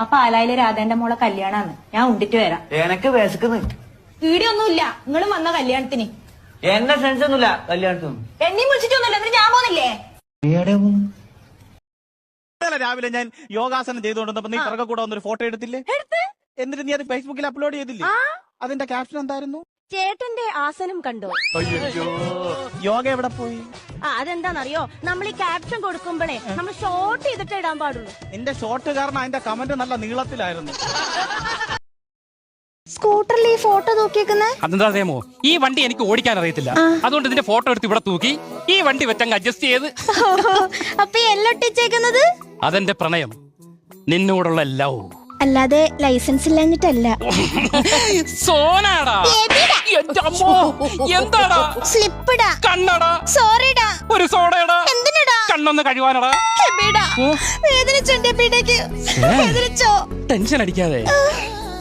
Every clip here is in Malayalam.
അപ്പൊ ആലായിലെ രാധേന്റെ മോളെ കല്യാണാന്ന്. ഞാൻ ഉണ്ടിട്ട് വരാം. എനക്ക് വിശക്കുന്നു. വീടിയൊന്നുമില്ല, നിങ്ങളും വന്ന കല്യാണത്തിന്. എന്നെ ഫ്രണ്ട്സ് ഒന്നുമില്ല കല്യാണത്തിനും. എന്നെയും വിളിച്ചിട്ടൊന്നുമില്ല, എന്നിട്ട് ഞാൻ പോന്നില്ലേ? രാവിലെ ഞാൻ യോഗാസനം ചെയ്തുകൊണ്ടിരുന്നപ്പോ നീ പിറകെ കൂടെ വന്നൊരു ഫോട്ടോ എടുത്തില്ലേ? എന്നിട്ട് നീ അത് ഫേസ്ബുക്കിൽ അപ്ലോഡ് ചെയ്തില്ലേ? അതിന്റെ ക്യാപ്ഷൻ എന്തായിരുന്നു? ചേട്ടന്റെ ആസനം കണ്ടോ? അയ്യോ, യോഗ എവിടെ പോയി? അതെന്താന്നറിയോ, നമ്മൾ ഈ ക്യാപ്ഷൻ കൊടുക്കുമ്പോഴേ നമ്മൾ ഷോർട്ട് ചെയ്തിട്ട് ഇടാൻ പാടുള്ളൂ. നിന്റെ ഷോർട്ട് കാരണം അതിന്റെ കമന്റ് നല്ല നീളത്തിലായിരുന്നു. സ്കൂട്ടറിൽ ഈ ഫോട്ടോ തൂക്കിയേക്കുന്നേ അതെന്താ അറിയാമോ? ഈ വണ്ടി എനിക്ക് ഓടിക്കാൻ അറിയത്തില്ല, അതുകൊണ്ട് ഇതിന്റെ ഫോട്ടോ എടുത്ത് ഇവിടെ തൂക്കി ഈ വണ്ടി വെച്ചങ്ങ് അഡ്ജസ്റ്റ് ചെയ്ത്. അപ്പൊ എല്ലാം ഒട്ടിച്ചേക്കുന്നത് അതെന്റെ പ്രണയം, നിന്നോടുള്ള ലവ്. അല്ലാതെ ലൈസൻസ് ഇല്ലാഞ്ഞിട്ടല്ല. സോനാടാ, എന്റെ അമ്മോ, എന്താടാ? സ്ലിപ്പിടാ, കണ്ണടാ, സോറിടാ, ഒരു സോഡയടാ, എന്തിനടാ? കണ്ണൊന്ന് കഴിവാനടാ. വേദനിച്ചോ? ടെൻഷൻ അടിക്കാതെ.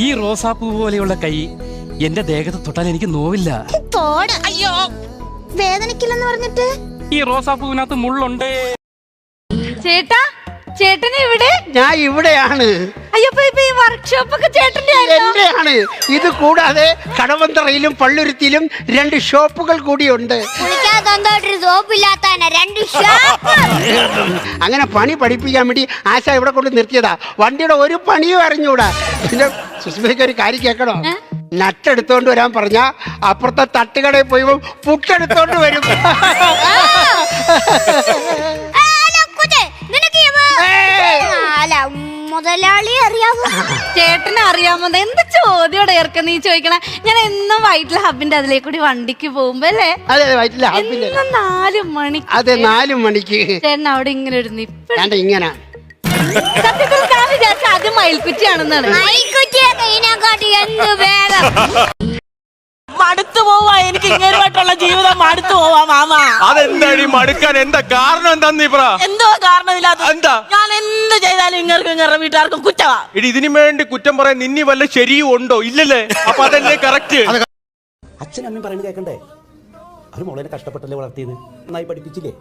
ഈ റോസാപ്പൂ പോലെയുള്ള കൈ എന്റെ ദേഹത്ത് തൊട്ടാൽ എനിക്ക് നോവില്ല. അയ്യോ, വേദനിക്കില്ലെന്ന് പറഞ്ഞിട്ട്. ഈ റോസാപ്പൂവിനകത്ത് മുള്ളുണ്ട്. ചേട്ടാ, ചേട്ടന് ഇവിടെ? ഞാൻ ഇവിടെയാണ്. അയ്യപ്പോ ഇപ്പൊ ഈ വർക്ക്ഷോപ്പ് ഒക്കെ ചേട്ടന്റെ എന്റെയാണ്. ഇത് കൂടാതെ കടവന്തറയിലും പള്ളുരുത്തിയിലും 2 ഷോപ്പുകൾ കൂടിയുണ്ട്. അങ്ങനെ പണി പഠിപ്പിക്കാൻ വേണ്ടി ആശ ഇവിടെ കൊണ്ട് നിർത്തിയതാ. വണ്ടിയുടെ ഒരു പണിയും അറിഞ്ഞൂടാ. പിന്നെ സുസ്മിതയ്ക്ക് ഒരു കാര്യം കേൾക്കണോ? നട്ടെടുത്തോണ്ട് വരാൻ പറഞ്ഞ അപ്പുറത്തെ തട്ടുകടയിൽ പോയി പുട്ടെടുത്തോണ്ട് വരും. മുതലാളി അറിയാമോ? ചേട്ടനെ അറിയാമോ? എന്ത് ചോദ്യോടെ ഏർക്ക നീ ചോദിക്കണേ? ഞാൻ എന്നും വൈറ്റിലെ ഹബിന്റെ അതിലേക്ക് കൂടി വണ്ടിക്ക് പോകുമ്പോ അല്ലേ? അതെ, വൈറ്റിലെ ഹബിന്റെ 4 മണിക്ക്. അതെ, 4 മണിക്ക് ചേട്ടൻ അവിടെ ഇങ്ങനെ ഒരു നിപ്പ്. ഇങ്ങനെ സത്യത്തിൽ ഞാൻ വിചാരിച്ച അത് മയിൽക്കുറ്റിയാണെന്നാണ്. മടുത്തു പോവാ എനിക്ക്, ഇങ്ങനെയായിട്ടുള്ള ജീവിതം മടുത്തു പോവാ മാമ. അതെന്താടി മടുക്കാൻ? എന്താ കാരണം? എന്താന്ന് നീ പറ. എന്തോ കാരണമില്ലാത്ത എന്താ? ഞാൻ എന്ത് ചെയ്താലും ഇങ്ങനെ വീട്ടുകാർക്കും കുറ്റവാ. ഇടി, ഇതിനു വേണ്ടി കുറ്റം പറയാൻ നിന്നി വല്ല ശരിയും ഉണ്ടോ? ഇല്ലല്ലേ? അപ്പൊ അതല്ലേ കറക്റ്റ്. അച്ഛനും അമ്മയും പറയുന്നത് കേൾക്കണ്ടേ? അവർ മോളെ കഷ്ടപ്പെട്ടല്ലേ വളർത്തിയത്, നന്നായി പഠിപ്പിച്ചില്ലേ?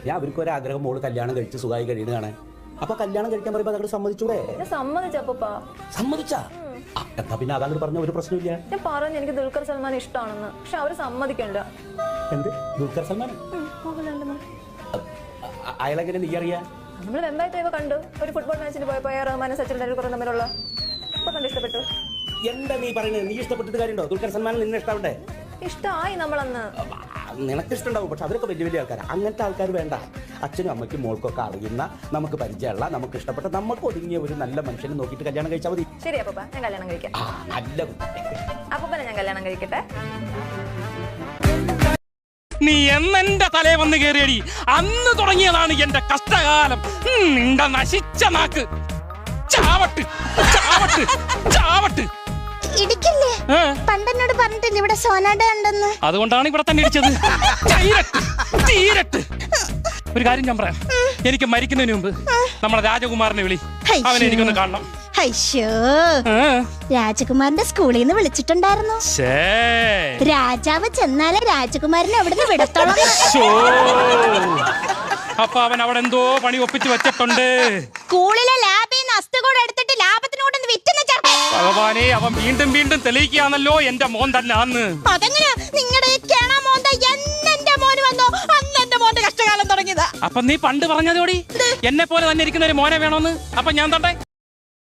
ഞാൻ അവർക്ക് ഒരാഗ്രഹം, മോള് കല്യാണം കഴിച്ച് സുഖമായി കഴിയുന്നത് കാണാൻ. അപ്പൊ കല്യാണം കഴിക്കാൻ പറയുമ്പോ അതങ്ങോട്ട് സമ്മതിച്ചൂടെ? സമ്മതിച്ചാ എന്താ പിന്നെ അതങ്ങോട്ട് പറഞ്ഞ ഒരു പ്രശ്നമില്ല. ഞാൻ പറഞ്ഞു എനിക്ക് ദുൽഖർ സൽമാൻ ഇഷ്ടമാണെന്ന്, പക്ഷെ അവര് സമ്മതിക്കണ്ട. എന്ത് ദുൽഖർ സൽമാൻ? അയാളെങ്ങനെ നീ അറിയാ? നമ്മൾ വെമ്പായത്തെ കണ്ടു, ഒരു ഫുട്ബോൾ മാച്ചിന് പോയപ്പോ റഹ്മാനും സച്ചിൻ ടെണ്ടുൽക്കറും തമ്മിലുള്ള കണ്ട് ഇഷ്ടപ്പെട്ടു. എന്താ നീ പറയുന്നത്? നീ ഇഷ്ടപ്പെട്ടിട്ട് കാര്യമുണ്ടോ? ദുൽഖർ സൽമാൻ നിന്നെ ഇഷ്ടാവണ്ടേ? ഇഷ്ടമായി നമ്മളന്ന്. നിനക്ക് ഇഷ്ടമുണ്ടാവും, പക്ഷെ അവരൊക്കെ വലിയ വലിയ ആൾക്കാരാണ്. അങ്ങനത്തെ ആൾക്കാർ വേണ്ട. അച്ഛനും അമ്മയ്ക്കും മോൾക്കൊക്കെ അറിയുന്ന, നമുക്ക് പരിചയമുള്ള, നമുക്ക് ഇഷ്ടപ്പെട്ട, നമുക്ക് ഒതുങ്ങിയ ഒരു നല്ല മനുഷ്യനെ നോക്കിയിട്ട് കല്യാണം കഴിച്ചാൽ മതി. ശരി അപ്പൂപ്പ, ഞാൻ കല്യാണം കഴിക്കാം. നല്ല അപ്പൂപ്പനെ ഞാൻ കല്യാണം കഴിക്കട്ടെ. നീ എന്നെന്റെ തലേ വന്ന് കയറിയടി, അന്ന് തുടങ്ങിയതാണ് എന്റെ കഷ്ടകാലം. നിന്റെ നശിച്ച നാക്ക് ചാവട്ട് ചാവട്ട് ചാവട്ട്. ഇടിക്കില്ലേ? പണ്ടെന്നോട് പറഞ്ഞിട്ടില്ല ഇവിടെ സോനാഡ ഉണ്ടെന്ന്. അതുകൊണ്ടാണ് ഇവിടെ തന്നെ ഇടിച്ചത്. ഒരു കാര്യം ഞാൻ പറയാം, എനിക്ക് മരിക്കുന്നതിന് മുമ്പ് നമ്മുടെ രാജകുമാരനെ വിളി, അവനെ എനിക്കൊന്ന് കാണണം. രാജകുമാരന്റെ സ്കൂളിൽ നിന്ന് വിളിച്ചിട്ടുണ്ടായിരുന്നു. രാജാവ് ചെന്നാലേ രാജകുമാരനെ അവിടുന്ന് വിടത്തോളം. അപ്പൊ അവൻ അവിടെ എന്തോ പണി ഒപ്പിച്ച് വെച്ചിട്ടുണ്ട്. സ്കൂളിലെ ലാബിൽ നിന്ന് അസ്ഥികൂടെ എടുത്തിട്ട് ലാഭത്തിനോടൊന്ന് വിറ്റുന്ന ചെറുക്കൻ. ഭഗവാനെ, അവൻ വീണ്ടും വീണ്ടും തെളിയിക്കുകയാണല്ലോ എന്റെ മോൻ തന്നെ ആന്ന്. അതെങ്ങനെ നിങ്ങളുടെ എന്റെ മോന് വന്നോ? അന്ന് എന്റെ മോന്റെ കഷ്ടകാലം തുടങ്ങിയതാ. അപ്പൊ നീ പണ്ട് പറഞ്ഞതോടി എന്നെ പോലെ തന്നെ ഇരിക്കുന്ന ഒരു മോനെ വേണോന്ന്. അപ്പൊ ഞാൻ തണ്ടേ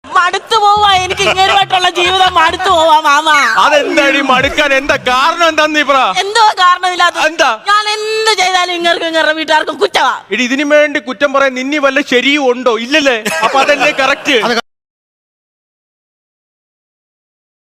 മടുത്തു പോവാ എനിക്ക്, ഇങ്ങനെയായിട്ടുള്ള ജീവിതം മടുത്തു പോവാ മാമ. അതെന്താടി മടുക്കാൻ? എന്താ കാരണം? എന്താന്ന് നീ പറ. എന്തോ കാരണമില്ലാത്ത. എന്താ? ഞാൻ എന്ത് ചെയ്താലും ഇങ്ങനെ വീട്ടുകാർക്കും കുറ്റവാ. ഇടി, ഇതിനു വേണ്ടി കുറ്റം പറയാൻ നിന്നി വല്ല ശരിയും ഉണ്ടോ? ഇല്ലല്ലേ? അപ്പൊ അതല്ലേ കറക്റ്റ്.